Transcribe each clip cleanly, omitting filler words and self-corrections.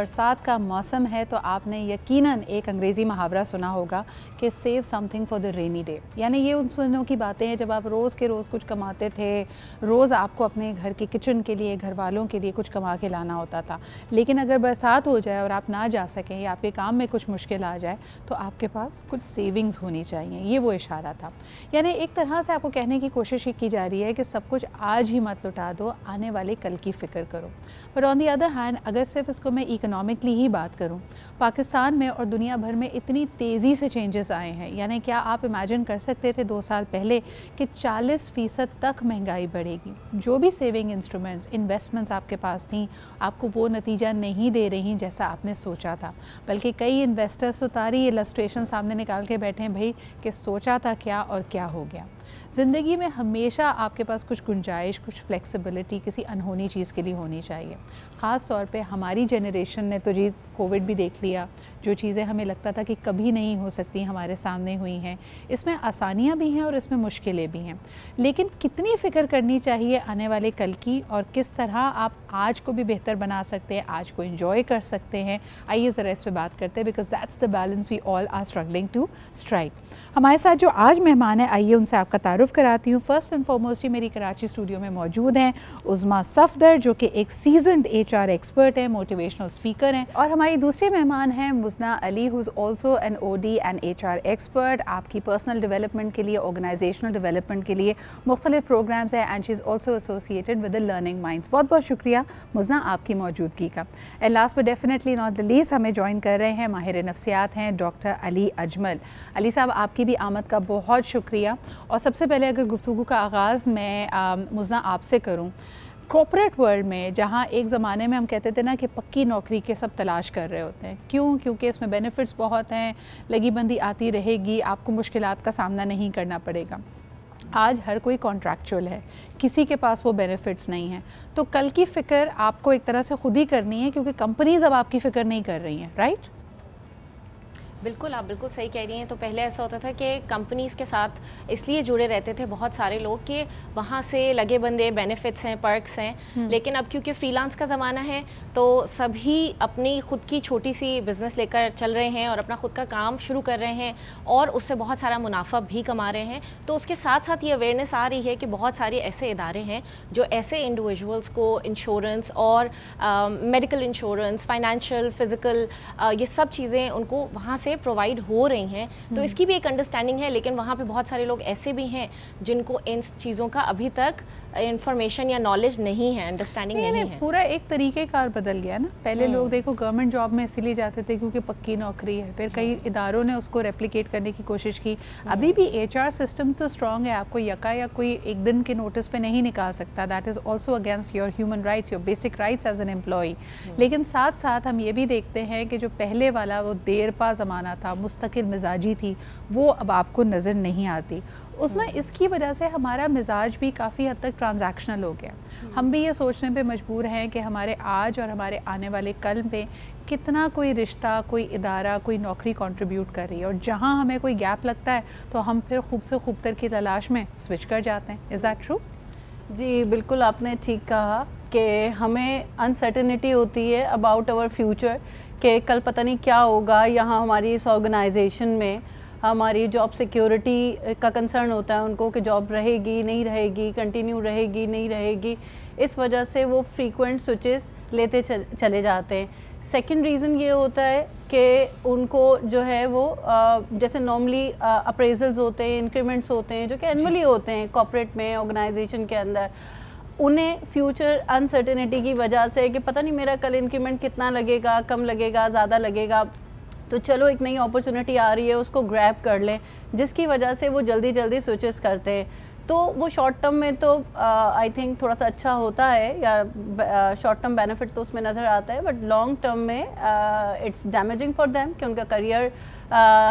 बरसात का मौसम है तो आपने यकीनन एक अंग्रेज़ी मुहावरा सुना होगा कि save something for the rainy day. यानी ये उन दिनों की बातें हैं जब आप रोज़ के रोज़ कुछ कमाते थे, रोज़ आपको अपने घर के किचन के लिए, घर वालों के लिए कुछ कमा के लाना होता था। लेकिन अगर बरसात हो जाए और आप ना जा सकें या आपके काम में कुछ मुश्किल आ जाए तो आपके पास कुछ सेविंग्स होनी चाहिए। ये वो इशारा था। यानी एक तरह से आपको कहने की कोशिश की जा रही है कि सब कुछ आज ही मत लुटा दो, आने वाले कल की फ़िक्र करो। But on the other hand अगर सिर्फ इसको मैं इकोनॉमिकली ही बात करूं, पाकिस्तान में और दुनिया भर में इतनी तेज़ी से चेंजेस आए हैं। यानी क्या आप इमेजिन कर सकते थे 2 साल पहले कि 40% तक महंगाई बढ़ेगी? जो भी सेविंग इंस्ट्रूमेंट्स, इन्वेस्टमेंट्स आपके पास थी, आपको वो नतीजा नहीं दे रही जैसा आपने सोचा था। बल्कि कई इन्वेस्टर्स तो तारी इलस्ट्रेशन सामने निकाल के बैठे हैं भाई कि सोचा था क्या और क्या हो गया। ज़िंदगी में हमेशा आपके पास कुछ गुंजाइश, कुछ फ्लेक्सिबिलिटी किसी अनहोनी चीज़ के लिए होनी चाहिए। ख़ास तौर पे हमारी जनरेशन ने तो जी कोविड भी देख लिया, जो चीज़ें हमें लगता था कि कभी नहीं हो सकती हमारे सामने हुई हैं। इसमें आसानियाँ भी हैं और इसमें मुश्किलें भी हैं। लेकिन कितनी फ़िक्र करनी चाहिए आने वाले कल की और किस तरह आप आज को भी बेहतर बना सकते हैं, आज को एंजॉय कर सकते हैं। आइए ज़रा इस पर बात करते हैं, because that's the balance we all are struggling to strike. हमारे साथ जो आज मेहमान हैं, आइए उनसे आपका तारुफ कराती हूँ। फर्स्ट एंड फॉरमोस्ट ही मेरी कराची स्टूडियो में मौजूद हैं उज़मा सफ़दर, जो कि एक सीजन्ड HR एक्सपर्ट है, मोटिवेशनल स्पीकर हैं। और हमारी दूसरी मेहमान हैं Muzna Ali, who is also an OD and HR expert. आपकी पर्सनल डेवलपमेंट के लिए, ऑर्गेनाइजेशनल डेवलपमेंट के लिए मुख्तलिफ प्रोग्राम्स हैं and she is also associated with the Learning Minds. बहुत बहुत शुक्रिया मुज़ना आपकी मौजूदगी का। And last but definitely not the least, हमें ज्वाइन कर रहे हैं माहिर नफ्सियात हैं डॉक्टर अली अजमल। अली साहब, आपकी भी आमद का बहुत शुक्रिया। और सबसे पहले अगर गुफ्तगू का आगाज़ मैं मुज़ना आपसे करूं, कॉर्पोरेट वर्ल्ड में जहां एक ज़माने में हम कहते थे ना कि पक्की नौकरी के सब तलाश कर रहे होते हैं, क्यों? क्योंकि इसमें बेनिफिट्स बहुत हैं, लगी बंदी आती रहेगी, आपको मुश्किलात का सामना नहीं करना पड़ेगा। आज हर कोई कॉन्ट्रैक्चुअल है, किसी के पास वो बेनिफिट्स नहीं हैं। तो कल की फ़िक्र आपको एक तरह से ख़ुद ही करनी है, क्योंकि कंपनीज़ अब आपकी फ़िक्र नहीं कर रही हैं, राइट? बिल्कुल, आप बिल्कुल सही कह रही हैं। तो पहले ऐसा होता था कि कंपनीज़ के साथ इसलिए जुड़े रहते थे बहुत सारे लोग कि वहाँ से लगे बंदे बेनिफिट्स हैं, पर्क्स हैं। लेकिन अब क्योंकि फ्रीलांस का ज़माना है तो सभी अपनी खुद की छोटी सी बिज़नेस लेकर चल रहे हैं और अपना खुद का काम शुरू कर रहे हैं और उससे बहुत सारा मुनाफा भी कमा रहे हैं। तो उसके साथ साथ ये अवेयरनेस आ रही है कि बहुत सारे ऐसे इदारे हैं जो ऐसे इंडिविजुअल्स को इंश्योरेंस और मेडिकल इंश्योरेंस, फाइनेंशियल, फ़िज़िकल, ये सब चीज़ें उनको वहाँ से प्रोवाइड हो रही हैं। तो इसकी भी एक अंडरस्टैंडिंग है। लेकिन वहाँ पे बहुत सारे लोग ऐसे भी हैं जिनको इन चीज़ों का अभी तक इंफॉर्मेशन या नॉलेज नहीं है, अंडरस्टैंडिंग नहीं है। पूरा एक तरीक़ेकार बदल गया ना। पहले लोग देखो गवर्नमेंट जॉब में इसीलिए जाते थे क्योंकि पक्की नौकरी है, फिर कई इदारों ने उसको रेप्लिकेट करने की कोशिश की। अभी भी HR सिस्टम तो स्ट्रॉन्ग है, आपको यका या कोई एक दिन के नोटिस पे नहीं निकाल सकता। That is also against your human rights, your basic rights as an employee. लेकिन साथ साथ हम ये भी देखते हैं कि जो पहले वाला वो देरपा ज़माना था, मुस्तकिल मिजाजी थी, वो अब आपको नज़र नहीं आती। उसमें इसकी वजह से हमारा मिजाज भी काफ़ी हद तक ट्रांजैक्शनल हो गया। हम भी ये सोचने पे मजबूर हैं कि हमारे आज और हमारे आने वाले कल में कितना कोई रिश्ता, कोई इदारा, कोई नौकरी कंट्रीब्यूट कर रही है, और जहाँ हमें कोई गैप लगता है तो हम फिर खूब से खूबतर की तलाश में स्विच कर जाते हैं। Is that true? जी बिल्कुल, आपने ठीक कहा कि हमें अनसर्टेनिटी होती है अबाउट आवर फ्यूचर कि कल पता नहीं क्या होगा। यहाँ हमारी इस ऑर्गेनाइजेशन में हमारी जॉब सिक्योरिटी का कंसर्न होता है उनको कि जॉब रहेगी नहीं रहेगी, कंटिन्यू रहेगी नहीं रहेगी। इस वजह से वो फ्रीक्वेंट स्विचेस लेते चले जाते हैं। सेकंड रीज़न ये होता है कि उनको जो है वो जैसे नॉर्मली अप्रेजल्स होते हैं, इंक्रीमेंट्स होते हैं जो कि एनुअली होते हैं कॉर्पोरेट में, ऑर्गेनाइजेशन के अंदर। उन्हें फ्यूचर अनसर्टेनिटी की वजह से कि पता नहीं मेरा कल इंक्रीमेंट कितना लगेगा, कम लगेगा, ज़्यादा लगेगा, तो चलो एक नई अपॉर्चुनिटी आ रही है उसको ग्रैब कर लें, जिसकी वजह से वो जल्दी जल्दी स्विचेस करते हैं। तो वो शॉर्ट टर्म में तो आई थिंक थोड़ा सा अच्छा होता है या शॉर्ट टर्म बेनिफिट तो उसमें नज़र आता है, बट लॉन्ग टर्म में इट्स डैमेजिंग फॉर देम कि उनका करियर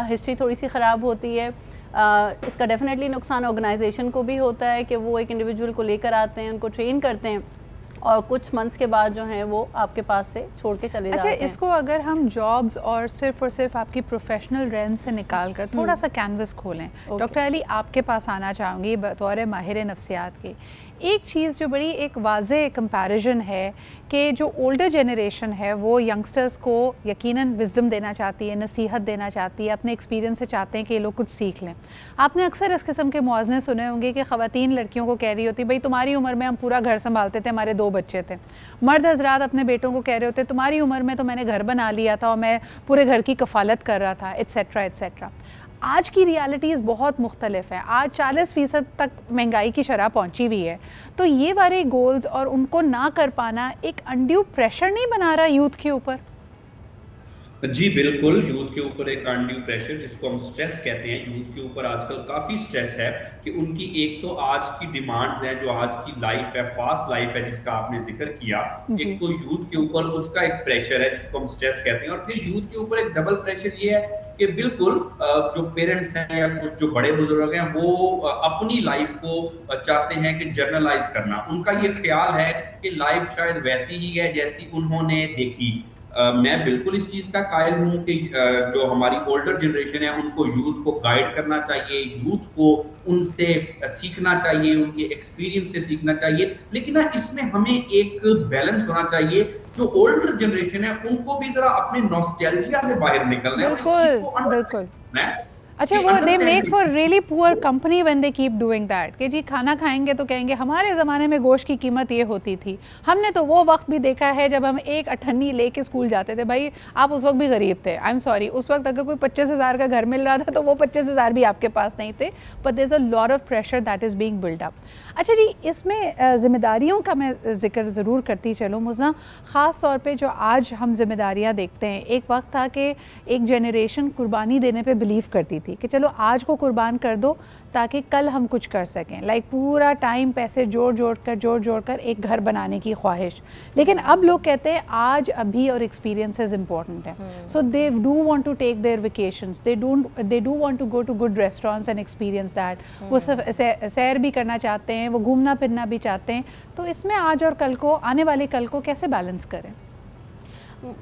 हिस्ट्री थोड़ी सी ख़राब होती है। इसका डेफिनेटली नुकसान ऑर्गेनाइजेशन को भी होता है कि वो एक इंडिविजुअल को लेकर आते हैं, उनको ट्रेन करते हैं और कुछ मंथ्स के बाद जो हैं वो आपके पास से छोड़ के चले जाते हैं। अच्छा, इसको अगर हम जॉब्स और सिर्फ आपकी प्रोफेशनल रेंज से निकाल कर थोड़ा सा कैनवस खोलें, डॉक्टर अली आपके पास आना चाहूँगी बतौर माहिर नफ्सियात के। एक चीज़ जो बड़ी एक वाज़े कंपैरिजन है कि जो ओल्डर जनरेशन है वो यंगस्टर्स को यकीनन विजडम देना चाहती है, नसीहत देना चाहती है, अपने एक्सपीरियंस से चाहते हैं कि ये लोग कुछ सीख लें। आपने अक्सर इस किस्म के मुआवजे सुने होंगे कि ख़वातीन लड़कियों को कह रही होती, भाई तुम्हारी उम्र में हम पूरा घर संभालते थे, हमारे 2 बच्चे थे। मर्द हजरात अपने बेटों को कह रहे होते, तुम्हारी उम्र में तो मैंने घर बना लिया था और मैं पूरे घर की कफ़ालत कर रहा था, एट्सेट्रा एट्सेट्रा। आज की रियलिटीज़ बहुत मुख्तलिफ है। आज 40% तक महंगाई की शरह पहुंची हुई है। तो ये वाले गोल्स और उनको ना कर पाना एक अनड्यू प्रेशर नहीं बना रहा यूथ के ऊपर? जी बिल्कुल, यूथ के ऊपर एक अनड्यू प्रेशर जिसको हम स्ट्रेस कहते हैं, यूथ के ऊपर आजकल काफ़ी स्ट्रेस है कि उनकी एक तो आज की डिमांड्स हैं, जो आज की लाइफ है, फास्ट लाइफ है जिसका आपने जिक्र किया, एक तो यूथ के ऊपर उसका एक प्रेशर है जिसको हम स्ट्रेस कहते हैं, और फिर यूथ के ऊपर एक डबल प्रेशर ये है कि बिल्कुल जो पेरेंट्स हैं या कुछ जो बड़े बुजुर्ग हैं वो अपनी लाइफ को चाहते हैं कि जर्नलाइज करना। उनका ये ख्याल है कि लाइफ शायद वैसी ही है जैसी उन्होंने देखी। मैं बिल्कुल इस चीज का कायल हूँ कि जो हमारी ओल्डर जनरेशन है उनको यूथ को गाइड करना चाहिए, यूथ को उनसे सीखना चाहिए, उनके एक्सपीरियंस से सीखना चाहिए, लेकिन ना इसमें हमें एक बैलेंस होना चाहिए। जो ओल्डर जनरेशन है उनको भी जरा अपने नॉस्टैल्जिया से बाहर निकलना है और इस चीज को अंडरस्टैंड करना है। अच्छा, वो they make for really poor company when they keep doing that कि जी खाना खाएंगे तो कहेंगे हमारे ज़माने में गोश्त की कीमत ये होती थी, हमने तो वो वक्त भी देखा है जब हम एक अठन्नी लेके स्कूल जाते थे। भाई आप उस वक्त भी गरीब थे, आई एम सॉरी, उस वक्त अगर कोई 25,000 का घर मिल रहा था तो वो 25,000 भी आपके पास नहीं थे, but there is a lot of pressure that is being build up. अच्छा जी, इसमें ज़िम्मेदारियों का मैं जिक्र ज़रूर करती चलूँ मुज़ना, ख़ास तौर पे जो आज हम ज़िम्मेदारियाँ देखते हैं। एक वक्त था कि एक जनरेशन कुर्बानी देने पे बिलीव करती थी कि चलो आज को कुर्बान कर दो ताकि कल हम कुछ कर सकें, लाइक पूरा टाइम पैसे जोड़ जोड़ कर एक घर बनाने की ख्वाहिश। लेकिन अब लोग कहते हैं आज अभी और एक्सपीरियंसेस इंपॉर्टेंट है, so they do want to take their vacations, they do want to go to good restaurants and experience that. वो सैर भी करना चाहते हैं, वो घूमना फिरना भी चाहते हैं। तो इसमें आज और कल को, आने वाले कल को कैसे बैलेंस करें?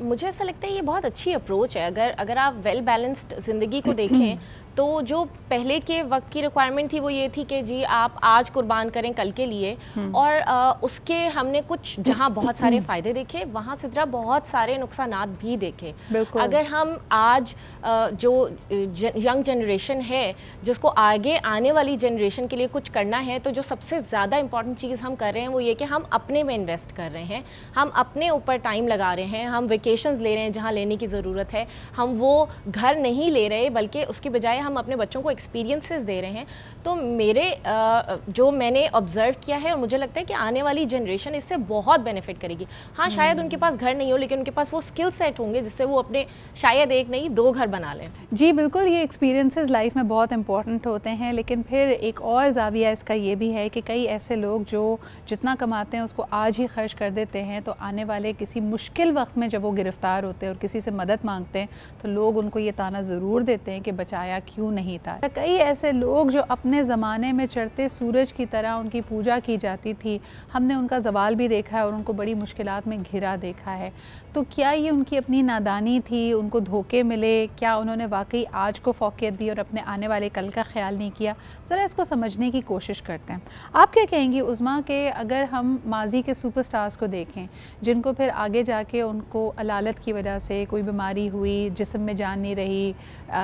मुझे ऐसा लगता है ये बहुत अच्छी अप्रोच है। अगर आप वेल बैलेंस्ड ज़िंदगी को देखें तो जो पहले के वक्त की रिक्वायरमेंट थी वो ये थी कि जी आप आज कुर्बान करें कल के लिए, और उसके हमने कुछ जहाँ बहुत सारे फ़ायदे देखे वहाँ से तरह बहुत सारे नुकसानात भी देखे। अगर हम आज जो यंग जनरेशन है जिसको आगे आने वाली जनरेशन के लिए कुछ करना है, तो जो सबसे ज़्यादा इम्पॉर्टेंट चीज़ हम कर रहे हैं वो ये कि हम अपने में इन्वेस्ट कर रहे हैं, हम अपने ऊपर टाइम लगा रहे हैं, हम वेकेशंस ले रहे हैं जहाँ लेने की ज़रूरत है, हम वो घर नहीं ले रहे बल्कि उसके बजाय हम अपने बच्चों को एक्सपीरियंसेस दे रहे हैं। तो मेरे जो मैंने ऑब्जर्व किया है और मुझे लगता है कि आने वाली जनरेशन इससे बहुत बेनिफिट करेगी। हाँ, शायद उनके पास घर नहीं हो लेकिन उनके पास वो स्किल सेट होंगे जिससे वो अपने शायद एक नहीं 2 घर बना लें। जी बिल्कुल, ये एक्सपीरियंसेस लाइफ में बहुत इंपॉर्टेंट होते हैं, लेकिन फिर एक और ज़ाविया इसका ये भी है कि कई ऐसे लोग जो जितना कमाते हैं उसको आज ही खर्च कर देते हैं, तो आने वाले किसी मुश्किल वक्त में जब वो गिरफ़्तार होते हैं और किसी से मदद मांगते हैं तो लोग उनको ये ताना ज़रूर देते हैं कि बचाया क्यों नहीं था। कई ऐसे लोग जो अपने ज़माने में चढ़ते सूरज की तरह उनकी पूजा की जाती थी, हमने उनका ज़वाल भी देखा है और उनको बड़ी मुश्किलात में घिरा देखा है। तो क्या ये उनकी अपनी नादानी थी, उनको धोखे मिले, क्या उन्होंने वाकई आज को फ़ौक़ियत दी और अपने आने वाले कल का ख्याल नहीं किया? ज़रा इसको समझने की कोशिश करते हैं। आप क्या कहेंगी उज़्मा कि अगर हम माजी के सुपरस्टार्स को देखें जिनको फिर आगे जाके उनको अलालत की वजह से कोई बीमारी हुई, जिस्म में जान नहीं रही,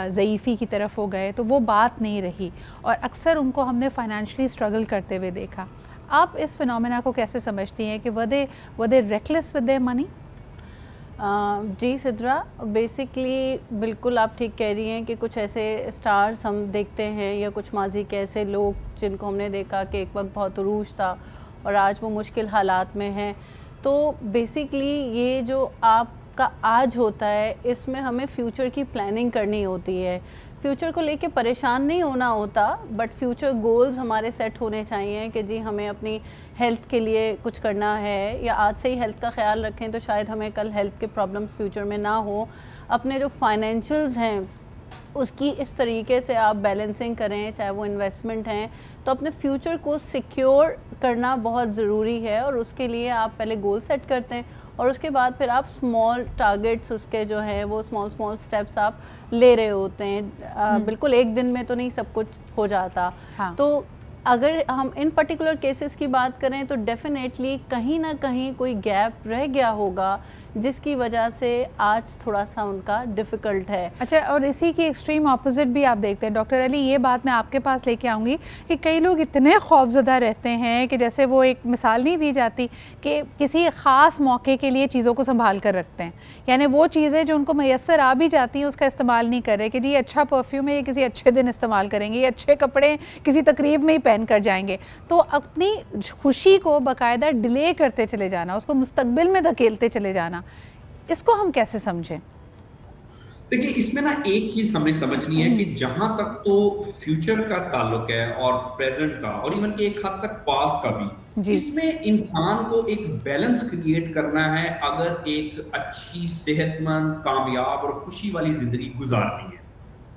ज़ईफ़ी की तरफ हो गए, तो वो बात नहीं रही और अक्सर उनको हमने फाइनेंशियली स्ट्रगल करते हुए देखा। आप इस फिनोमेना को कैसे समझती हैं कि where they reckless with their money? जी सिद्रा, बेसिकली बिल्कुल आप ठीक कह रही हैं कि कुछ ऐसे स्टार्स हम देखते हैं या कुछ माजी के ऐसे लोग जिनको हमने देखा कि एक वक्त बहुत उरूज था और आज वो मुश्किल हालात में हैं। तो बेसिकली ये जो आपका आज होता है इसमें हमें फ्यूचर की प्लानिंग करनी होती है, फ्यूचर को लेके परेशान नहीं होना होता, बट फ्यूचर गोल्स हमारे सेट होने चाहिए कि जी हमें अपनी हेल्थ के लिए कुछ करना है या आज से ही हेल्थ का ख्याल रखें तो शायद हमें कल हेल्थ के प्रॉब्लम्स फ्यूचर में ना हो। अपने जो फाइनेंशियल्स हैं उसकी इस तरीके से आप बैलेंसिंग करें, चाहे वो इन्वेस्टमेंट हैं, तो अपने फ्यूचर को सिक्योर करना बहुत ज़रूरी है और उसके लिए आप पहले गोल सेट करते हैं और उसके बाद फिर आप स्मॉल टारगेट्स उसके जो हैं वो स्मॉल स्टेप्स आप ले रहे होते हैं। बिल्कुल एक दिन में तो नहीं सब कुछ हो जाता। हाँ। तो अगर हम इन पर्टिकुलर केसेस की बात करें तो डेफिनेटली कहीं ना कहीं कोई गैप रह गया होगा जिसकी वजह से आज थोड़ा सा उनका डिफ़िकल्ट है। अच्छा, और इसी की एक्सट्रीम ऑपोजिट भी आप देखते हैं डॉक्टर अली, ये बात मैं आपके पास लेके आऊँगी कि कई लोग इतने खौफज़दा रहते हैं कि जैसे वो एक मिसाल नहीं दी जाती कि किसी ख़ास मौके के लिए चीज़ों को संभाल कर रखते हैं, यानी वो चीज़ें जो उनको मैसर आ भी जाती हैं उसका इस्तेमाल नहीं कर रहे कि जी अच्छा परफ्यूम है ये किसी अच्छे दिन इस्तेमाल करेंगे, ये अच्छे कपड़े किसी तकरीब में ही पहन कर जाएंगे। तो अपनी खुशी को बाकायदा डिले करते चले जाना, उसको मुस्तकबिल में धकेलते चले जाना, इसको हम कैसे समझें? देखिए, इसमें ना एक चीज हमें समझनी है कि जहां तक तो फ्यूचर का ताल्लुक है और प्रेजेंट का और इवन के एक हद तक पास्ट का भी, इसमें इंसान को एक बैलेंस क्रिएट करना है अगर एक अच्छी, सेहतमंद, कामयाब और खुशी वाली जिंदगी गुजारनी है।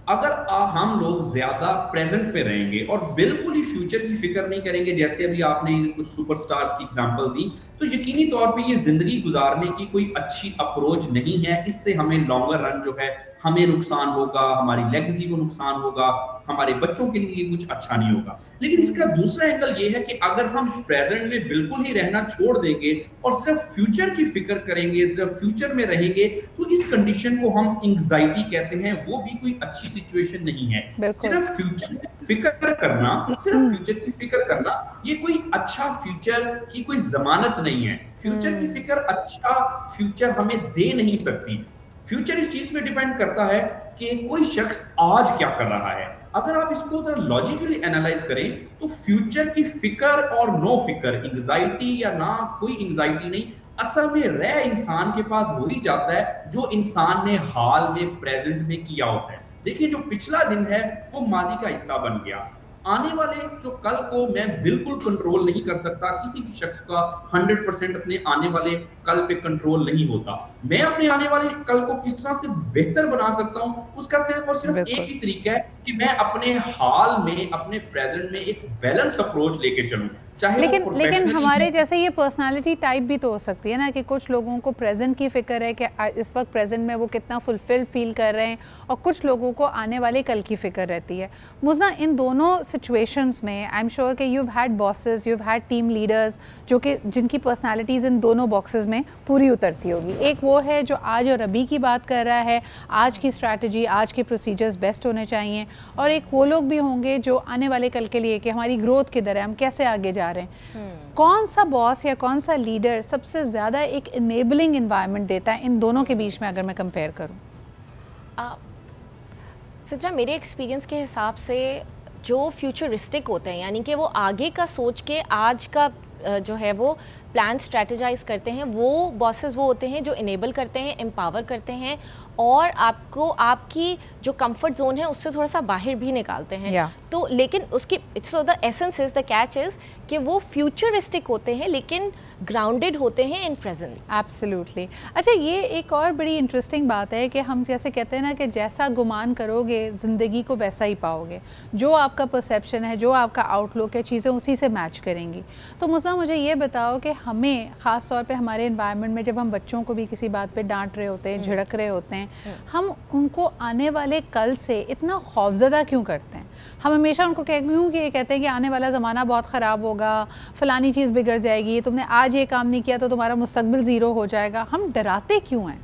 अगर हम लोग ज्यादा प्रेजेंट पे रहेंगे और बिल्कुल ही फ्यूचर की फिक्र नहीं करेंगे, जैसे अभी आपने कुछ सुपरस्टार्स की एग्जांपल दी, तो यकीनी तौर पे ये जिंदगी गुजारने की कोई अच्छी अप्रोच नहीं है। इससे हमें लॉन्गर रन जो है हमें नुकसान होगा, हमारी लेगेसी को नुकसान होगा, हमारे बच्चों के लिए कुछ अच्छा नहीं होगा। लेकिन इसका दूसरा एंगल ये है कि अगर हम प्रेजेंट में बिल्कुल ही रहना छोड़ देंगे और सिर्फ फ्यूचर की फिक्र करेंगे, सिर्फ फ्यूचर में रहेंगे, तो इस कंडीशन को हम एंग्जाइटी कहते हैं। वो भी कोई अच्छी सिचुएशन नहीं है। सिर्फ फ्यूचर की फिक्र करना, सिर्फ फ्यूचर की फिक्र करना, ये कोई अच्छा फ्यूचर की कोई जमानत नहीं है। फ्यूचर की फिक्र अच्छा फ्यूचर हमें दे नहीं सकती। फ्यूचर इस चीज पे डिपेंड करता है कि कोई शख्स आज क्या कर रहा है। अगर आप इसको जरा लॉजिकली एनालाइज करें तो फ्यूचर की फिक्र और नो फिक्र, एंग्जाइटी या ना कोई एंग्जाइटी नहीं, असल में रह इंसान के पास वही जाता है जो इंसान ने हाल में, प्रेजेंट में किया होता है। देखिए, जो पिछला दिन है वो माजी का हिस्सा बन गया। आने वाले जो कल को मैं बिल्कुल कंट्रोल नहीं कर सकता। किसी भी शख्स का 100% अपने आने वाले कल पे कंट्रोल नहीं होता। मैं अपने आने वाले कल को किस तरह से बेहतर बना सकता हूँ, उसका सिर्फ और सिर्फ एक ही तरीका है कि मैं अपने हाल में, अपने प्रेजेंट में एक बैलेंस अप्रोच लेके चलूं। लेकिन हमारे जैसे ये पर्सनालिटी टाइप भी तो हो सकती है ना कि कुछ लोगों को प्रेजेंट की फिक्र है कि इस वक्त प्रेजेंट में वो कितना फुलफिल फील कर रहे हैं, और कुछ लोगों को आने वाले कल की फिक्र रहती है। मुझना, इन दोनों सिचुएशंस में आई एम श्योर कि you had bosses, you had team leaders जो कि जिनकी पर्सनालिटीज़ इन दोनों बॉक्सेस में पूरी उतरती होगी। एक वो है जो आज और अभी की बात कर रहा है, आज की स्ट्रैटेजी, आज के प्रोसीजर्स बेस्ट होने चाहिए, और एक वो लोग भी होंगे जो आने वाले कल के लिए कि हमारी ग्रोथ किधर है, हम कैसे आगे जा रहे हैं। कौन सा बॉस या कौन सा लीडर सबसे ज़्यादा एक इनेबलिंग एनवायरनमेंट देता है इन दोनों के बीच में, अगर मैं कंपेयर करूँ? सिद्रा, मेरे एक्सपीरियंस के हिसाब से जो फ्यूचरिस्टिक होते हैं, यानी कि वो आगे का सोच के आज का जो है वो प्लान स्ट्रेटजाइज करते हैं, वो बॉसेस वो होते हैं जो इनेबल करते हैं, एम्पावर करते हैं और आपको आपकी जो कंफर्ट जोन है उससे थोड़ा सा बाहर भी निकालते हैं। तो लेकिन उसकी so the essence is, the catch is कि वो फ्यूचरिस्टिक होते हैं लेकिन ग्राउंडेड होते हैं इन प्रेजेंट। एब्सोल्युटली। अच्छा, ये एक और बड़ी इंटरेस्टिंग बात है कि हम जैसे कहते हैं ना कि जैसा गुमान करोगे ज़िंदगी को वैसा ही पाओगे। जो आपका परसेप्शन है, जो आपका आउटलुक है, चीज़ें उसी से मैच करेंगी। तो मुझे ये बताओ कि हमें ख़ास तौर पे हमारे एनवायरनमेंट में जब हम बच्चों को भी किसी बात पे डांट रहे होते हैं, झिड़क रहे होते हैं, हम उनको आने वाले कल से इतना खौफज़दा क्यों करते हैं? हम हमेशा उनको क्यों कि कहते हैं कि आने वाला ज़माना बहुत ख़राब होगा, फ़लानी चीज़ बिगड़ जाएगी, तुमने आज ये काम नहीं किया तो तुम्हारा मुस्तकबिल ज़ीरो हो जाएगा। हम डराते क्यों हैं?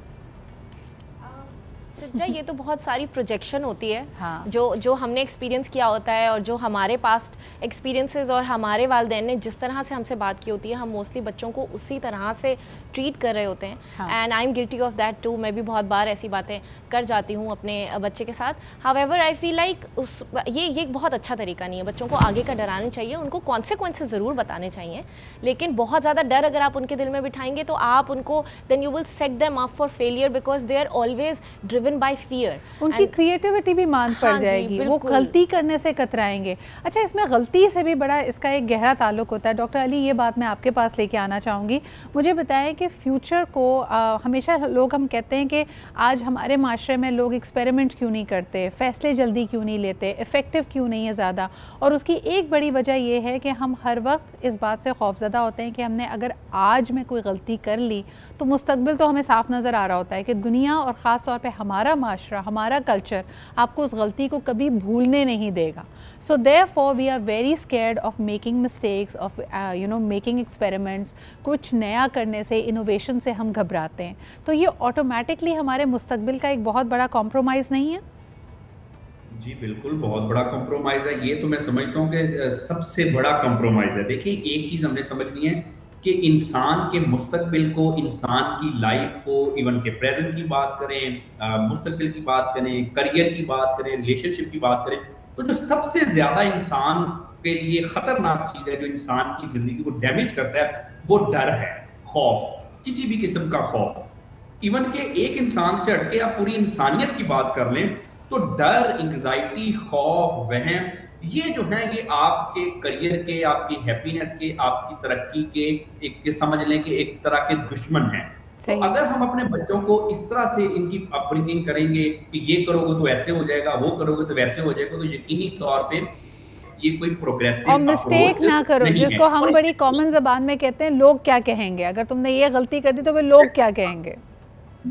सिद्रा, ये तो बहुत सारी प्रोजेक्शन होती है। हाँ। जो हमने एक्सपीरियंस किया होता है और जो हमारे पास्ट एक्सपीरियंसेस और हमारे वालिदैन ने जिस तरह से हमसे बात की होती है, हम मोस्टली बच्चों को उसी तरह से ट्रीट कर रहे होते हैं। And I am guilty of that too. मैं भी बहुत बार ऐसी बातें कर जाती हूँ अपने बच्चे के साथ। हाउएवर आई फील लाइक ये बहुत अच्छा तरीका नहीं है। बच्चों को आगे का डराना चाहिए, उनको कॉन्सिक्वेंसेस ज़रूर बताने चाहिए, लेकिन बहुत ज़्यादा डर अगर आप उनके दिल में बिठाएंगे तो आप उनको then you will set them up for failure because they are always driven by fear. उनकी क्रिएटिविटी भी मान पड़ जाएगी, वो गलती करने से कतराएंगे। अच्छा, इसमें गलती से भी बड़ा इसका एक गहरा ताल्लुक होता है। डॉक्टर अली, ये बात मैं आपके पास लेके आना चाहूँगी। मुझे बताएं कि फ्यूचर को हमेशा लोग हम कहते हैं कि आज हमारे माशरे में लोग एक्सपेरिमेंट क्यों नहीं करते, फ़ैसले जल्दी क्यों नहीं लेते, इफ़ेक्टिव क्यों नहीं है ज़्यादा, और उसकी एक बड़ी वजह ये है कि हम हर वक्त इस बात से खौफज़दा होते हैं कि हमने अगर आज में कोई गलती कर ली तो मुस्तकबिल तो हमें साफ नज़र आ रहा होता है कि दुनिया और ख़ास तौर पे हमारा हमारा माशरा, हमारा कल्चर आपको उस गलती को कभी भूलने नहीं देगा। So therefore we are very scared of making mistakes, of making experiments. कुछ नया करने से, इनोवेशन से हम घबराते हैं। तो ये ऑटोमेटिकली हमारे मुस्तकबिल का एक बहुत बड़ा कॉम्प्रोमाइज़ नहीं है? जी बिल्कुल, बहुत बड़ा कॉम्प्रोमाइज़ है। ये तो मैं समझता हूँ कि सबसे बड़ा कॉम्प्रोमाइज़ है। देखिए, एक चीज़ हमने समझनी है कि इंसान के मुस्तकबिल को, इंसान की लाइफ को, इवन के प्रेजेंट की बात करें, मुस्तकबिल की बात करें, करियर की बात करें, रिलेशनशिप की बात करें, तो जो सबसे ज़्यादा इंसान के लिए ख़तरनाक चीज़ है, जो इंसान की ज़िंदगी को डैमेज करता है, वो डर है, खौफ, किसी भी किस्म का खौफ। इवन के एक इंसान से हटके आप पूरी इंसानियत की बात कर लें, तो डर, एंग्जाइटी, खौफ, वहम, ये जो है ये आपके करियर के, आपकी हैप्पीनेस के, आपकी तरक्की के एक समझ लें कि एक तरह के दुश्मन हैं। तो अगर हम अपने बच्चों को इस तरह से इनकी अपब्रिंगिंग करेंगे कि ये करोगे तो ऐसे हो जाएगा, वो करोगे तो वैसे हो जाएगा, तो यकीनी तौर पे ये कोई प्रोग्रेसिव और मिस्टेक ना करो, जिसको हम बड़ी कॉमन ज़बान में कहते हैं लोग क्या कहेंगे। अगर तुमने ये गलती कर दी तो वे लोग क्या कहेंगे।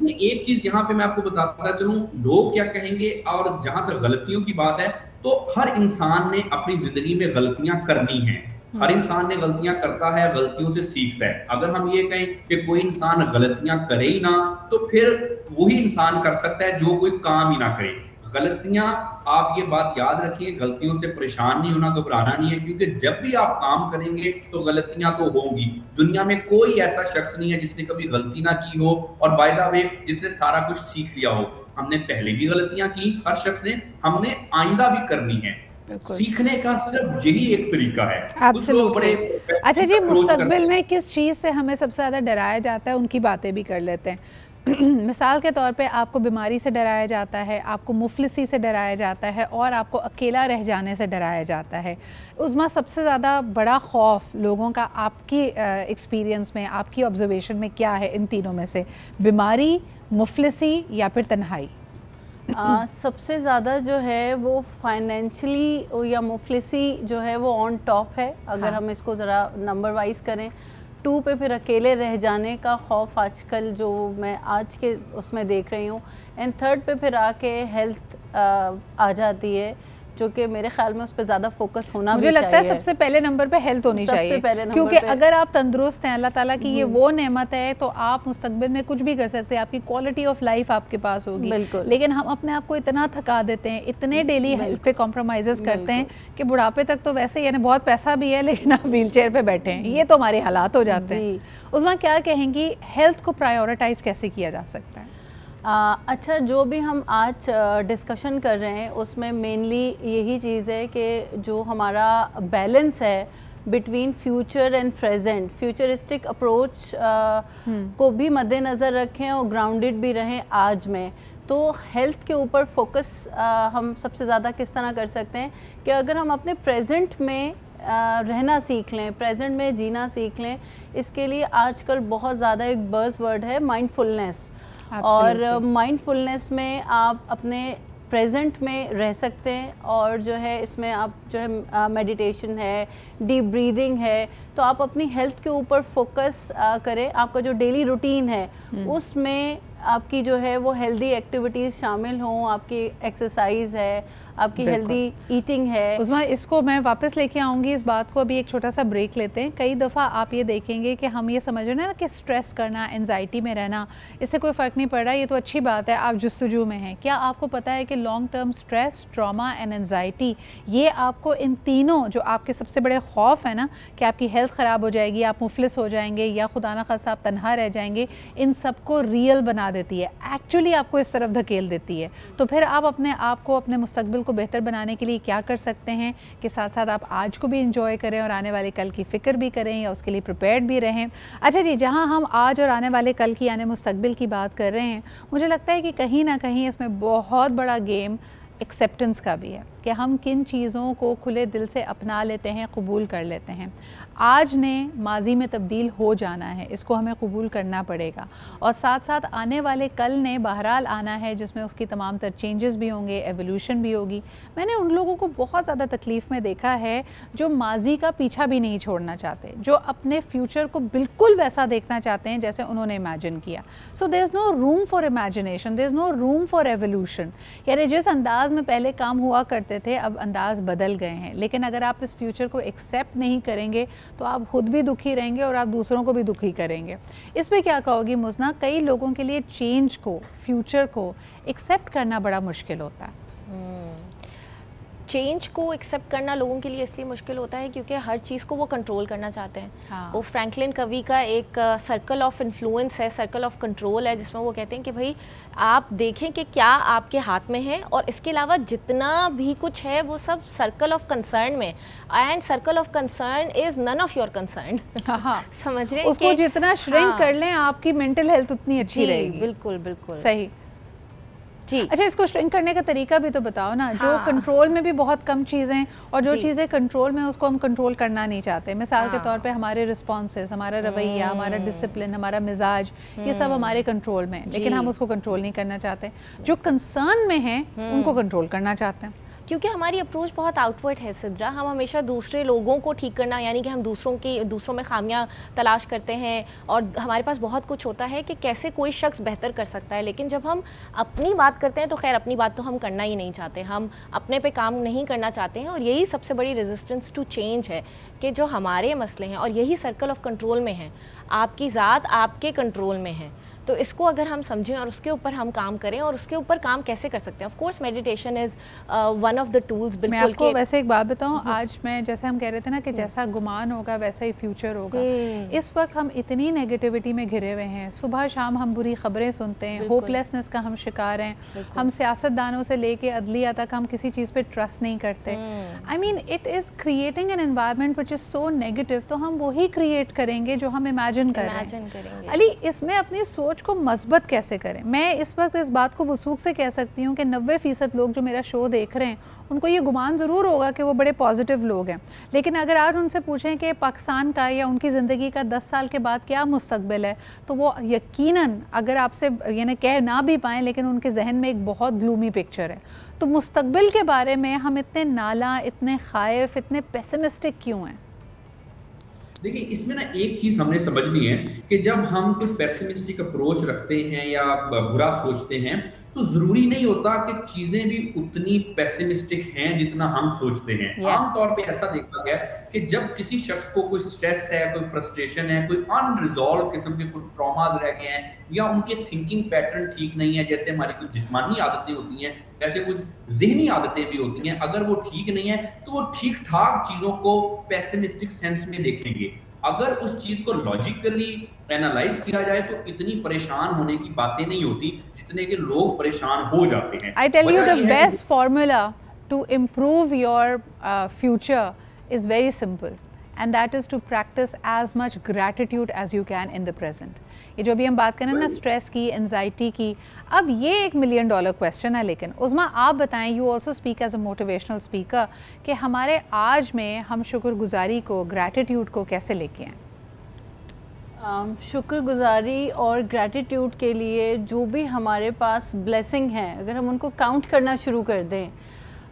एक चीज यहाँ पे मैं आपको बताता चलूं, लोग क्या कहेंगे, और जहां तक गलतियों की बात है, तो हर इंसान ने अपनी जिंदगी में गलतियां करनी हैं। हर इंसान ने गलतियां करता है, गलतियों से सीखता है। अगर हम ये कहें कि कोई इंसान गलतियां करे ही ना, तो फिर वही इंसान कर सकता है जो कोई काम ही ना करे। गलतियां, आप ये बात याद रखिए, गलतियों से परेशान नहीं होना, घबराना नहीं है, क्योंकि जब भी आप काम करेंगे तो गलतियां तो होंगी। दुनिया में कोई ऐसा शख्स नहीं है जिसने कभी गलती ना की हो, और बाय द वे जिसने सारा कुछ सीख लिया हो। हमने पहले भी गलतियां की, हर शख्स ने, हमने आइंदा भी करनी है। सीखने का सिर्फ यही एक तरीका है। अच्छा जी, मुस्तकबिल में किस चीज़ से हमें सबसे ज़्यादा डराया जाता है, उनकी बातें भी कर लेते हैं। मिसाल के तौर पे आपको बीमारी से डराया जाता है, आपको मुफलिसी से डराया जाता है, और आपको अकेला रह जाने से डराया जाता है। उज़मा, सबसे ज़्यादा बड़ा खौफ लोगों का आपकी एक्सपीरियंस में, आपकी ऑब्जर्वेशन में क्या है इन तीनों में से? बीमारी, मुफलिसी या फिर तन्हाई? सबसे ज़्यादा जो है वो फाइनेंशियली या मुफलिसी जो है वो ऑन टॉप है। अगर हम इसको ज़रा नंबर वाइज करें, 2 पे फिर अकेले रह जाने का खौफ आजकल जो मैं आज के उसमें देख रही हूँ, एंड 3rd पे फिर आके हेल्थ आ जाती है, जो कि मेरे ख्याल में उस पर ज़्यादा फोकस होना मुझे लगता है सबसे पहले नंबर पे हेल्थ होनी चाहिए, क्योंकि अगर आप तंदुरुस्त हैं, अल्लाह ताला की ये वो नेमत है, तो आप मुस्तकबिल में कुछ भी कर सकते हैं, आपकी क्वालिटी ऑफ लाइफ आपके पास होगी। लेकिन हम अपने आप को इतना थका देते हैं, इतने डेली हेल्थ पे कॉम्प्रोमाइज़ करते हैं कि बुढ़ापे तक तो वैसे यानी बहुत पैसा भी है लेकिन आप व्हील चेयर पर बैठे हैं, ये तो हमारे हालात हो जाते हैं। उसमें क्या कहेंगी, हेल्थ को प्रायोरिटाइज कैसे किया जा सकता है? अच्छा, जो भी हम आज डिस्कशन कर रहे हैं उसमें मेनली यही चीज़ है कि जो हमारा बैलेंस है between future and present, futuristic approach को भी मद्देनज़र रखें और ग्राउंडेड भी रहें आज में। तो हेल्थ के ऊपर फोकस हम सबसे ज़्यादा किस तरह कर सकते हैं कि अगर हम अपने प्रेजेंट में रहना सीख लें, प्रेजेंट में जीना सीख लें। इसके लिए आजकल बहुत ज़्यादा एक बज़ वर्ड है माइंडफुलनेस, और माइंडफुलनेस में आप अपने प्रेजेंट में रह सकते हैं, और जो है इसमें आप जो है मेडिटेशन है, डीप ब्रीदिंग है, तो आप अपनी हेल्थ के ऊपर फोकस करें। आपका जो डेली रूटीन है उसमें आपकी जो है वो हेल्दी एक्टिविटीज़ शामिल हों, आपकी एक्सरसाइज है, आपकी हेल्दी ईटिंग है। उसमें इसको मैं वापस लेके आऊँगी इस बात को, अभी एक छोटा सा ब्रेक लेते हैं। कई दफ़ा आप ये देखेंगे कि हम ये समझ रहे हैं ना कि स्ट्रेस करना, एंजाइटी में रहना, इससे कोई फ़र्क नहीं पड़ रहा, ये तो अच्छी बात है, आप जुस्तजू में हैं। क्या आपको पता है कि long term stress, trauma and anxiety, ये आपको इन तीनों जो आपके सबसे बड़े खौफ है ना कि आपकी हेल्थ ख़राब हो जाएगी, आप मुफलिस हो जाएंगे, या खुदा न खास्ता आप तनहा रह जाएंगे, इन सबको रियल बना देती है, एक्चुअली आपको इस तरफ धकेल देती है। तो फिर आप अपने आप को, अपने मुस्तकबिल को बेहतर बनाने के लिए क्या कर सकते हैं कि साथ साथ आप आज को भी एंजॉय करें और आने वाले कल की फ़िक्र भी करें, या उसके लिए प्रिपेयर्ड भी रहें। अच्छा जी, जहां हम आज और आने वाले कल की यानी मुस्तकबिल की बात कर रहे हैं, मुझे लगता है कि कहीं ना कहीं इसमें बहुत बड़ा गेम एक्सेप्टेंस का भी है कि हम किन चीज़ों को खुले दिल से अपना लेते हैं, कबूल कर लेते हैं। आज ने माजी में तब्दील हो जाना है, इसको हमें कबूल करना पड़ेगा, और साथ साथ आने वाले कल ने बहरहाल आना है जिसमें उसकी तमाम तर चेंजेस भी होंगे, एवोल्यूशन भी होगी। मैंने उन लोगों को बहुत ज़्यादा तकलीफ़ में देखा है जो माजी का पीछा भी नहीं छोड़ना चाहते, जो अपने फ्यूचर को बिल्कुल वैसा देखना चाहते हैं जैसे उन्होंने इमेजिन किया। So there is no room for imagination, there is no room for evolution. यानी जिस अंदाज में पहले काम हुआ करते थे अब अंदाज बदल गए हैं, लेकिन अगर आप इस फ्यूचर को एक्सेप्ट नहीं करेंगे तो आप खुद भी दुखी रहेंगे और आप दूसरों को भी दुखी करेंगे। इस पे क्या कहोगी मुज़ना? कई लोगों के लिए चेंज को, फ्यूचर को एक्सेप्ट करना बड़ा मुश्किल होता है। चेंज को एक्सेप्ट करना लोगों के लिए इसलिए मुश्किल होता है क्योंकि हर चीज़ को वो कंट्रोल करना चाहते हैं। हाँ। वो फ्रैंकलिन कवी का एक सर्कल ऑफ इन्फ्लुएंस है, सर्कल ऑफ कंट्रोल है, जिसमें वो कहते हैं कि भाई आप देखें कि क्या आपके हाथ में है और इसके अलावा जितना भी कुछ है वो सब सर्कल ऑफ कंसर्न में, and circle of concern is none of your concern. हाँ, समझ रहे हैं? उसको जितना श्रिंक हाँ, कर लें आपकी मेंटल हेल्थ उतनी अच्छी रहेगी। बिल्कुल बिल्कुल सही जी। अच्छा, इसको श्रिंक करने का तरीका भी तो बताओ ना। हाँ। जो कंट्रोल में भी बहुत कम चीज़ें और जो जी। चीज़ें कंट्रोल में उसको हम कंट्रोल करना नहीं चाहते। मिसाल के हाँ। तौर पे हमारे रिस्पॉन्सेस, हमारा रवैया, हमारा डिसिप्लिन, हमारा मिजाज, ये सब हमारे कंट्रोल में है, लेकिन जी। हम उसको कंट्रोल नहीं करना चाहते। जो कंसर्न में हैं उनको कंट्रोल करना चाहते हैं। क्योंकि हमारी अप्रोच बहुत आउटवर्ड है सिद्रा, हम हमेशा दूसरे लोगों को ठीक करना, यानी कि हम दूसरों में खामियां तलाश करते हैं और हमारे पास बहुत कुछ होता है कि कैसे कोई शख्स बेहतर कर सकता है, लेकिन जब हम अपनी बात करते हैं तो खैर अपनी बात तो हम करना ही नहीं चाहते, हम अपने पे काम नहीं करना चाहते हैं। और यही सबसे बड़ी रेजिस्टेंस टू चेंज है कि जो हमारे मसले हैं, और यही सर्कल ऑफ कंट्रोल में है, आपकी ज़ात आपके कंट्रोल में है। तो इसको अगर हम समझें और उसके ऊपर हम काम करें, और उसके ऊपर काम कैसे कर सकते हैं, of course meditation is one of the tools. मैं बिल्कुल आपको वैसे एक बात बताऊं, आज मैं जैसे हम कह रहे थे ना कि जैसा गुमान होगा वैसा ही फ्यूचर होगा। इस वक्त हम इतनी नेगेटिविटी में घिरे हुए हैं, सुबह शाम हम बुरी खबरें सुनते हैं, होपलेसनेस का हम शिकार हैं, हम सियासतदानों से लेके अदलिया तक हम किसी चीज़ पे ट्रस्ट नहीं करते। I mean it is creating an environment which is so negative. तो हम वही क्रिएट करेंगे जो हम इमेजिन कर रहे हैं। अली, इसमें अपनी सोच को मस्बत कैसे करें? मैं इस वक्त इस बात को वसूख से कह सकती हूँ कि 90% लोग जो मेरा शो देख रहे हैं उनको ये गुमान ज़रूर होगा कि वो बड़े पॉजिटिव लोग हैं, लेकिन अगर आज उनसे पूछें कि पाकिस्तान का या उनकी ज़िंदगी का 10 साल के बाद क्या मुस्तकबिल है, तो वो यकीनन अगर आपसे यानी कह ना भी पाएँ लेकिन उनके जहन में एक बहुत ग्लूमी पिक्चर है। तो मुस्तकबिल के बारे में हम इतने नाला, इतने खाइफ, इतने पेसिमिस्टिक क्यों हैं? देखिए, इसमें ना एक चीज हमने समझनी है कि जब हम कोई पेसिमिस्टिक अप्रोच रखते हैं या बुरा सोचते हैं तो जरूरी नहीं होता कि चीजें भी उतनी पेसिमिस्टिक हैं जितना हम सोचते हैं। Yes. आमतौर पे ऐसा देखा गया कि जब किसी शख्स को कोई स्ट्रेस है, कोई फ्रस्ट्रेशन है, कोई अनरिजॉल्व किस्म के कुछ ट्रॉमास रह गए हैं या उनके थिंकिंग पैटर्न ठीक नहीं है, जैसे हमारी कुछ जिस्मानी आदतें होती हैं वैसे कुछ ज़हनी आदतें भी होती हैं, अगर वो ठीक नहीं है तो वो ठीक ठाक चीज़ों को पेसिमिस्टिक सेंस में देखेंगे। अगर उस चीज को लॉजिकली एनालाइज किया जाए तो इतनी परेशान होने की बातें नहीं होती जितने के लोग परेशान हो जाते हैं। I tell you the best formula to improve your future is very simple, and that is to practise as much gratitude as you can in the present. ये जो भी हम बात करें ना स्ट्रेस की, एंजाइटी की, अब ये $1 मिलियन क्वेश्चन है। लेकिन उस्मा, आप बताएं, you also speak as a motivational speaker, कि हमारे आज में हम शुक्रगुजारी को, ग्रैटिट्यूड को कैसे लेके आएँ? शुक्रगुजारी और ग्रैटिट्यूड के लिए जो भी हमारे पास ब्लेसिंग हैं, अगर हम उनको काउंट करना शुरू कर दें,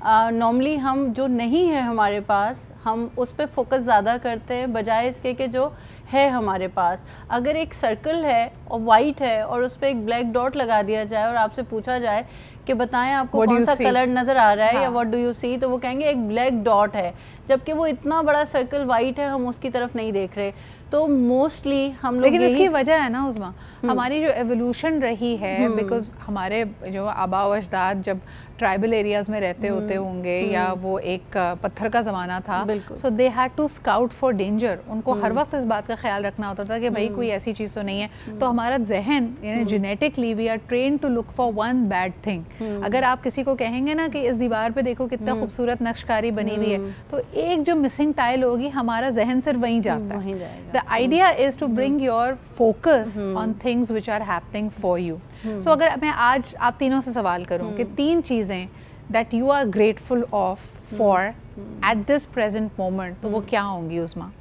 नॉर्मली हम जो नहीं है हमारे पास हम उस पर फोकस ज़्यादा करते हैं बजाय इसके कि जो है हमारे पास। अगर एक सर्कल है और वाइट है और उस पर एक ब्लैक डॉट लगा दिया जाए और आपसे पूछा जाए कि बताएं आपको कौन सा कलर नज़र आ रहा है, या व्हाट डू यू सी, तो वो कहेंगे एक ब्लैक डॉट है, जबकि वो इतना बड़ा सर्कल वाइट है, हम उसकी तरफ नहीं देख रहे। तो मोस्टली हम लोग, लेकिन इसकी वजह है ना उस्मा, हमारी जो एवोल्यूशन रही है, बिकॉज हमारे जो आबा व अजदाद जब ट्राइबल एरियाज में रहते होते होंगे या वो एक पत्थर का ज़माना था, so they had to scout for danger. उनको हर वक्त इस बात का ख्याल रखना होता था कि भाई कोई ऐसी चीज़ तो नहीं है। तो हमारा जहन यानी genetically we are train to look for one bad thing. अगर आप किसी को कहेंगे ना कि इस दीवार पे देखो कितना खूबसूरत नक्शकारी बनी हुई है, तो एक जो मिसिंग टाइल होगी हमारा जहन सिर्फ वहीं जाता है। The idea is to bring your focus on things which are happening for you. So अगर मैं आज आप तीनों से सवाल करूं कि 3 चीज़ें that you are grateful of for at this present moment, तो वो क्या होंगी उस्मा?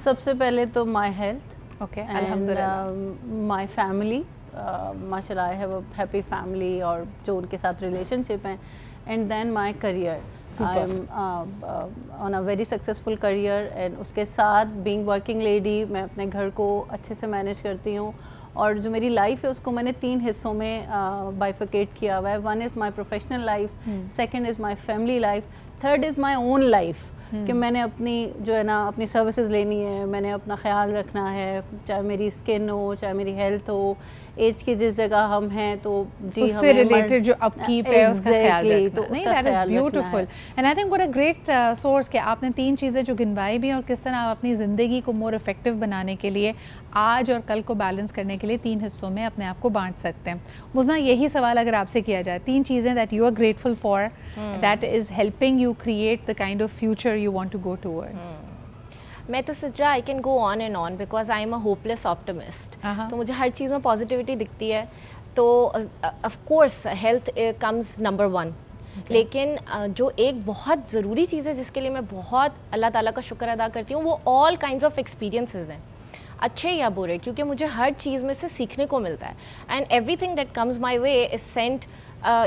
सबसे पहले तो माई हेल्थ, ओके, अल्हम्दुलिल्लाह, माई फैमिली, माशाल्लाह I have a happy family और जो उनके साथ रिलेशनशिप हैं, and then my career, I am on a very successful career, एंड उसके साथ बीइंग वर्किंग लेडी मैं अपने घर को अच्छे से मैनेज करती हूँ। और जो मेरी लाइफ है उसको मैंने 3 हिस्सों में बाइफिकेट किया हुआ है। 1 is my professional life, 2nd is my family life, 3rd is my own life, कि मैंने अपनी जो है ना अपनी सर्विसेज लेनी है, मैंने अपना ख्याल रखना है, चाहे मेरी स्किन हो, चाहे मेरी हेल्थ हो, एज की जिस जगह हम हैं तो जी उससे रिलेटेड जो अपकीप है उसका ख्याल रखना। तो नहीं, that is beautiful and I think what a great source कि आपने 3 चीज़ें जो गिनवाई भी और किस तरह आप अपनी ज़िंदगी को मोर इफेक्टिव बनाने के लिए आज और कल को बैलेंस करने के लिए 3 हिस्सों में अपने आप को बांट सकते हैं। मुझना, यही सवाल अगर आपसे किया जाए, 3 चीज़ें that you are grateful for that is helping you create the kind of future you want to go towards. मैं तो सच्चा I can go on and on because I am a hopeless optimist. तो मुझे हर चीज़ में positivity दिखती है। तो of course health comes number 1, लेकिन जो एक बहुत ज़रूरी चीज़ है जिसके लिए मैं बहुत अल्लाह ताला का शुक्र अदा करती हूँ, वो ऑल काइंड्स ऑफ एक्सपीरियंसेस हैं, अच्छे या बुरे, क्योंकि मुझे हर चीज़ में से सीखने को मिलता है। And everything that comes my way is sent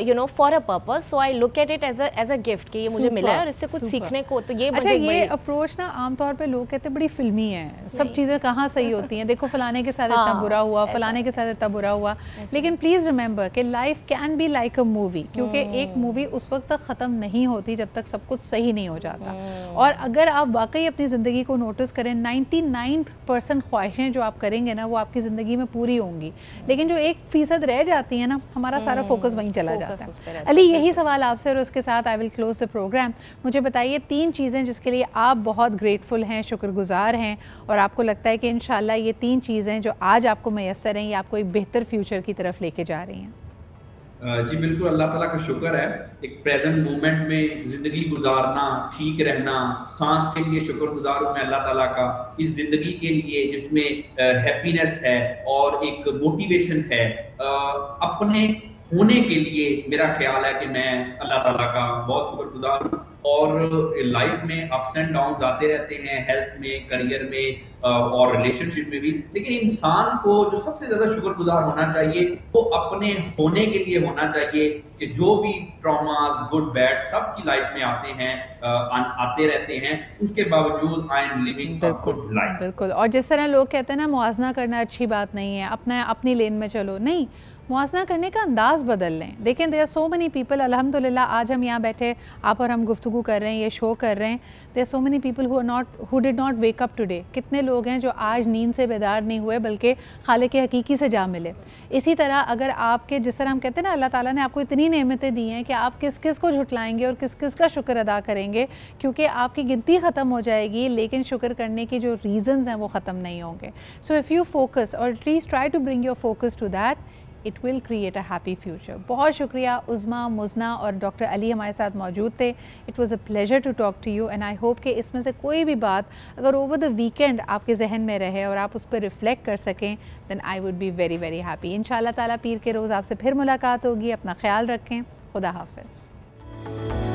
you know for a purpose, so I look at it as a gift कि ये मुझे मिला है और इससे कुछ सीखने को। तो ये अच्छा, ये अप्रोच ना आमतौर पे लोग कहते हैं बड़ी फिल्मी है, सब चीज़ें कहाँ सही होती हैं, देखो फलाने के साथ इतना बुरा हुआ, फलाने के साथ इतना बुरा हुआ, लेकिन प्लीज़ रिमेंबर कि life can be like a movie, क्योंकि एक मूवी उस वक्त तक ख़त्म नहीं होती जब तक सब कुछ सही नहीं हो जाता। और अगर आप वाकई अपनी ज़िंदगी को नोटिस करें, 99% ख्वाहिशें जो आप करेंगे ना वो आपकी ज़िंदगी में पूरी होंगी, लेकिन जो 1% रह जाती है ना, हमारा सारा फोकस वहीं चला जाता है। अली, यही सवाल आपसे और उसके साथ I will close the programme. मुझे बताइए 3 चीज़ें जिसके लिए आप बहुत ग्रेटफुल हैं, शुक्रगुजार हैं, और आपको लगता है कि इंशाल्लाह ये 3 चीज़ें जो आज आपको मैसर हैं ये आपको एक बेहतर फ्यूचर की तरफ लेके जा रही हैं। जी बिल्कुल, अल्लाह ताला का शुक्र है, एक प्रेजेंट मोमेंट में ज़िंदगी गुजारना, ठीक रहना, सांस के लिए शुक्रगुजार हूँ मैं अल्लाह ताला का, इस ज़िंदगी के लिए जिसमें हैप्पीनेस है और एक मोटिवेशन है। अपने होने के लिए मेरा ख्याल है कि मैं अल्लाह ताला का बहुत शुक्रगुजार हूँ। और लाइफ में अप्स एंड डाउन्स आते रहते हैं, हेल्थ में, करियर में और रिलेशनशिप में भी, लेकिन इंसान को जो सबसे ज्यादा शुक्रगुजार होना चाहिए वो अपने होने के लिए होना चाहिए कि जो भी ट्रॉमास गुड बैड सब की लाइफ में आते हैं, आते रहते हैं, उसके बावजूद I am living a good life. बिल्कुल, और जिस तरह लोग कहते हैं ना मुआवजा करना अच्छी बात नहीं है, अपनी लेन में चलो, नहीं, मुआवजा करने का अंदाज़ बदल लें। देखें, there are so many people, अल्हम्दुलिल्लाह आज हम यहाँ बैठे आप और हम गुफ्तगू कर रहे हैं, ये शो कर रहे हैं, there are so many people who did not wake up today. कितने लोग हैं जो आज नींद से बेदार नहीं हुए बल्कि खालिक हकीकी से जा मिले। इसी तरह अगर आपके, जिस तरह हम कहते हैं ना, अल्लाह ताला ने आपको इतनी नेमतें दी हैं कि आप किस किस को झुटलाएंगे और किस किस का शुक्र अदा करेंगे, क्योंकि आपकी गिनती ख़त्म हो जाएगी लेकिन शुक्र करने के जो रीज़न्स हैं वो ख़त्म नहीं होंगे। सो इफ़ यू फोकस और at least try to bring your focus to that, it will create a happy future. बहुत शुक्रिया उज़मा, मुज़ना और डॉक्टर अली हमारे साथ मौजूद थे। It was a pleasure to talk to you and I hope कि इसमें से कोई भी बात अगर ओवर द वीकेंड आपके जहन में रहे और आप उस पर रिफ्लेक्ट कर सकें, then I would be very very happy. इंशाल्लाह ताला पीर के रोज़ आपसे फिर मुलाकात होगी। अपना ख्याल रखें। खुदा हाफ़िज़।